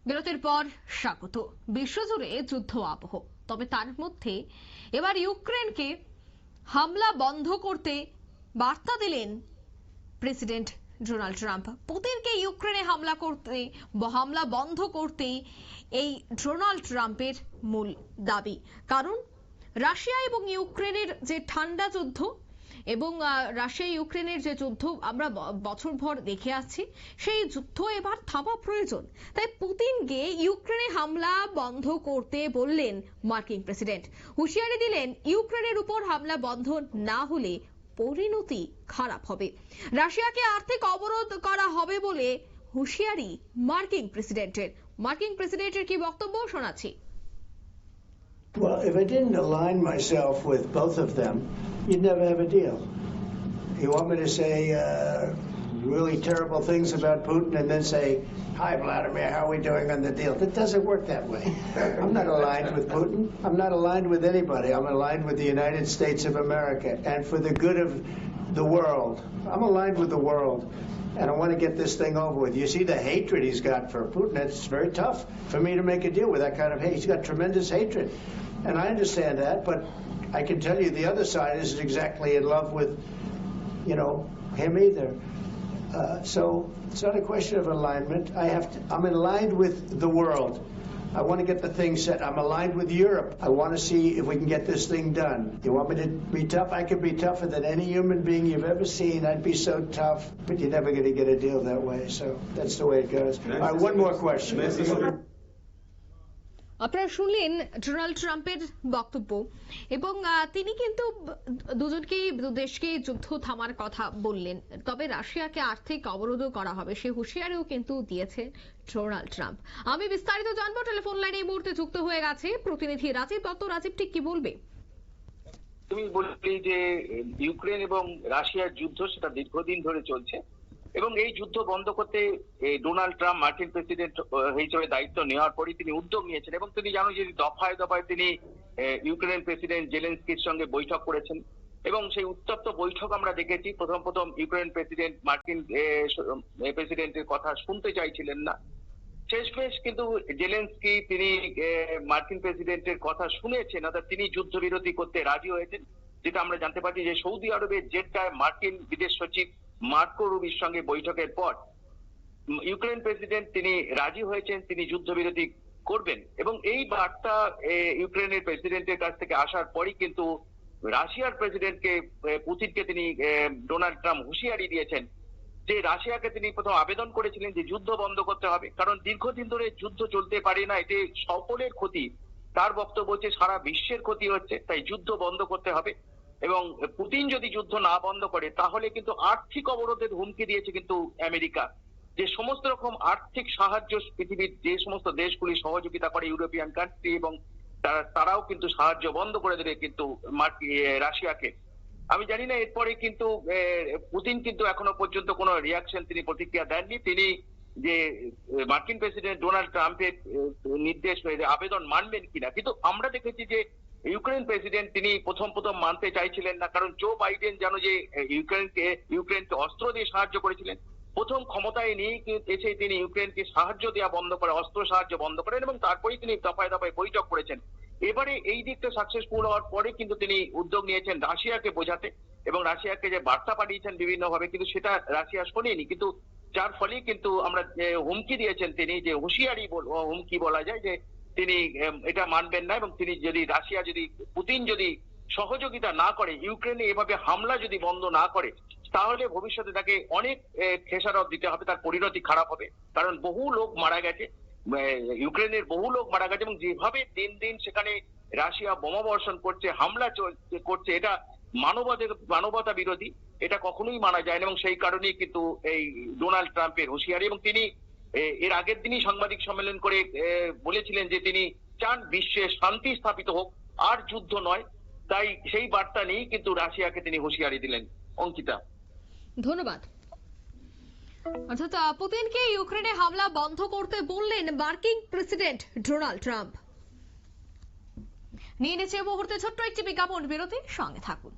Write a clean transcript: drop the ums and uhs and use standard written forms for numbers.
বিরতির পর স্বাগত। বিশ্বজুড়ে যুদ্ধ আবহ, তবে তার মধ্যে এবার ইউক্রেনকে হামলা বন্ধ করতে বার্তা দিলেন প্রেসিডেন্ট ডোনাল্ড ট্রাম্প। পুতিনকে ইউক্রেনে হামলা বন্ধ করতে এই ডোনাল্ড ট্রাম্পের মূল দাবি। কারণ রাশিয়া এবং ইউক্রেনের যে ঠান্ডা যুদ্ধ এবং রাশিয়া ইউক্রেনের যে যুদ্ধ আমরা বছরভর দেখে আসছি, সেই যুদ্ধ এবার থামা প্রয়োজন। তাই পুতিনকে ইউক্রেনে হামলা বন্ধ করতে বললেন মার্কিন প্রেসিডেন্ট। হুঁশিয়ারি দিলেন ইউক্রেনের উপর হামলা বন্ধ না হলে পরিণতি খারাপ হবে, রাশিয়াকে আর্থিক অবরোধ করা হবে বলে হুঁশিয়ারি মার্কিন প্রেসিডেন্টের কি বক্তব্য শোনাচ্ছি। Well, if I didn't align myself with both of them, you'd never have a deal. You want me to say really terrible things about Putin and then say, "Hi, Vladimir, how are we doing on the deal?" That doesn't work that way. I'm not aligned with Putin. I'm not aligned with anybody. I'm aligned with the United States of America. And for the good of the world, I'm aligned with the world. And I want to get this thing over with. You see the hatred he's got for Putin. It's very tough for me to make a deal with that kind of hate. He's got tremendous hatred. And I understand that, but I can tell you the other side isn't exactly in love with, him either. So it's not a question of alignment. I'm aligned with the world. I want to get the thing set. I'm aligned with Europe. I want to see if we can get this thing done. You want me to be tough? I could be tougher than any human being you've ever seen. I'd be so tough, but you're never going to get a deal that way. So that's the way it goes. All right, one more question. আপনারা শুনলেন Donald ট্রাম্পের বক্তব্য, এবং তিনি কিন্তু দুদেশকে যুদ্ধ থামার কথা বললেন, তবে রাশিয়াকে আর্থিক অবরোধ করা হবে সে হুঁশিয়ারিও কিন্তু দিয়েছে ডোনাল্ড ট্রাম্প। আমি বিস্তারিত জানবো, টেলিফোন লাইনে এই মুহূর্তে যুক্ত হয়ে গেছে প্রতিনিধি রাজীব দত্ত। রাজীব, ঠিক কি বলবে? তুমি বললি যে ইউক্রেন এবং রাশিয়ার যুদ্ধ সেটা দীর্ঘদিন ধরে চলছে এবং এই যুদ্ধ বন্ধ করতে ডোনাল্ড ট্রাম্প মার্কিন প্রেসিডেন্ট হিসেবে দায়িত্ব নেওয়ার পরই তিনি উদ্যোগ নিয়েছেন এবং তুমি জানো যে দফায় দফায় তিনি ইউক্রেন প্রেসিডেন্ট জেলেনস্কির সঙ্গে বৈঠক করেছেন এবং সেই উত্তপ্ত বৈঠক আমরা দেখেছি। প্রথম ইউক্রেন প্রেসিডেন্ট মার্কিন প্রেসিডেন্টের কথা শুনতে চাইছিলেন না, শেষমেশ কিন্তু জেলেনস্কি তিনি মার্কিন প্রেসিডেন্টের কথা শুনেছেন, অর্থাৎ তিনি যুদ্ধবিরতি করতে রাজি হয়েছেন। যেটা আমরা জানতে পারছি যে সৌদি আরবের জেদ্দায় মার্কিন বিদেশ সচিব মার্কো রুবির সঙ্গে বৈঠকের পর ইউক্রেন প্রেসিডেন্ট তিনি রাজি হয়েছেন, তিনি যুদ্ধবিরতি করবেন এবং এই বার্তা ইউক্রেনের প্রেসিডেন্টের কাছ থেকে আসার পরই কিন্তু রাশিয়ার প্রেসিডেন্টকে পুতিনকে তিনি ডোনাল্ড ট্রাম্প হুঁশিয়ারি দিয়েছেন যে রাশিয়াকে তিনি প্রথম আবেদন করেছিলেন যে যুদ্ধ বন্ধ করতে হবে, কারণ দীর্ঘদিন ধরে যুদ্ধ চলতে পারে না, এতে সকলের ক্ষতি। তার বক্তব্য হচ্ছে সারা বিশ্বের ক্ষতি হচ্ছে, তাই যুদ্ধ বন্ধ করতে হবে এবং পুতিন যদি যুদ্ধ না বন্ধ করে তাহলে কিন্তু আর্থিক অবরোধের হুমকি দিয়েছে কিন্তু আমেরিকা। যে সমস্ত রকম আর্থিক সাহায্য পৃথিবীর যে সমস্ত দেশগুলি সহযোগিতা করে ইউরোপিয়ান কান্ট্রি এবং তারাও কিন্তু সাহায্য বন্ধ করে দেবে কিন্তু রাশিয়াকে। আমি জানি না এরপরে কিন্তু পুতিন কিন্তু এখনো পর্যন্ত কোনো রিয়াকশন তিনি প্রতিক্রিয়া দেননি। তিনি যে মার্কিন প্রেসিডেন্ট ডোনাল্ড ট্রাম্পের নির্দেশ আবেদন মানবেন কিনা, কিন্তু আমরা দেখেছি যে ইউক্রেন প্রেসিডেন্ট তিনি প্রথম মানতে চাইছিলেন না, কারণ জো বাইডেন জানো যে ইউক্রেনকে অস্ত্র দিয়ে সাহায্য করেছিলেন। প্রথম ক্ষমতায় নিয়ে এসে তিনি ইউক্রেনকে সাহায্য দেওয়া বন্ধ করে, অস্ত্র সাহায্য বন্ধ করেন এবং তারপরেই তিনি দফায় দফায় বৈঠক করেছেন। এবারে এই দিকটা সাকসেসফুল হওয়ার পরে কিন্তু তিনি উদ্যোগ নিয়েছেন রাশিয়াকে বোঝাতে এবং রাশিয়াকে যে বার্তা পাঠিয়েছেন বিভিন্ন ভাবে, কিন্তু সেটা রাশিয়া শোনেনি, কিন্তু যার ফলে কিন্তু আমরা হুমকি দিয়েছেন তিনি, যে হুঁশিয়ারি হুমকি বলা যায়, যে তিনি এটা মানবেন না এবং তিনি যদি পুতিন যদি সহযোগিতা না করে, ইউক্রেনে এভাবে হামলা যদি বন্ধ না করে, তাহলে ভবিষ্যতে তাকে অনেক খেসারত দিতে হবে, তার পরিণতি খারাপ হবে। কারণ বহু লোক মারা গেছে, ইউক্রেনের বহু লোক মারা গেছে এবং যেভাবে দিন দিন সেখানে রাশিয়া বোমা বর্ষণ করছে, হামলা করছে, এটা মানবতা বিরোধী, এটা কখনোই মানা যায় না এবং সেই কারণেই কিন্তু এই ডোনাল্ড ট্রাম্পের হুঁশিয়ারি। এবং তিনি এর আগের দিনই সাংবাদিক সম্মেলন করে বলেছিলেন যে তিনি চান বিশ্বে শান্তি স্থাপিত হোক, আর যুদ্ধ নয়। তাই সেই বার্তা নিয়েই কিন্তু রাশিয়াকে তিনি হুঁশিয়ারি দিলেন। অঙ্কিতা, ধন্যবাদ। অর্থাৎ পুতিনকে ইউক্রেনে হামলা বন্ধ করতে বললেন মার্কিন প্রেসিডেন্ট ডোনাল্ড ট্রাম্প। নিয়ে নিচ্ছে মুহূর্তে ছোট্ট একটি বিজ্ঞাপন বিরতি, সঙ্গে থাকুন।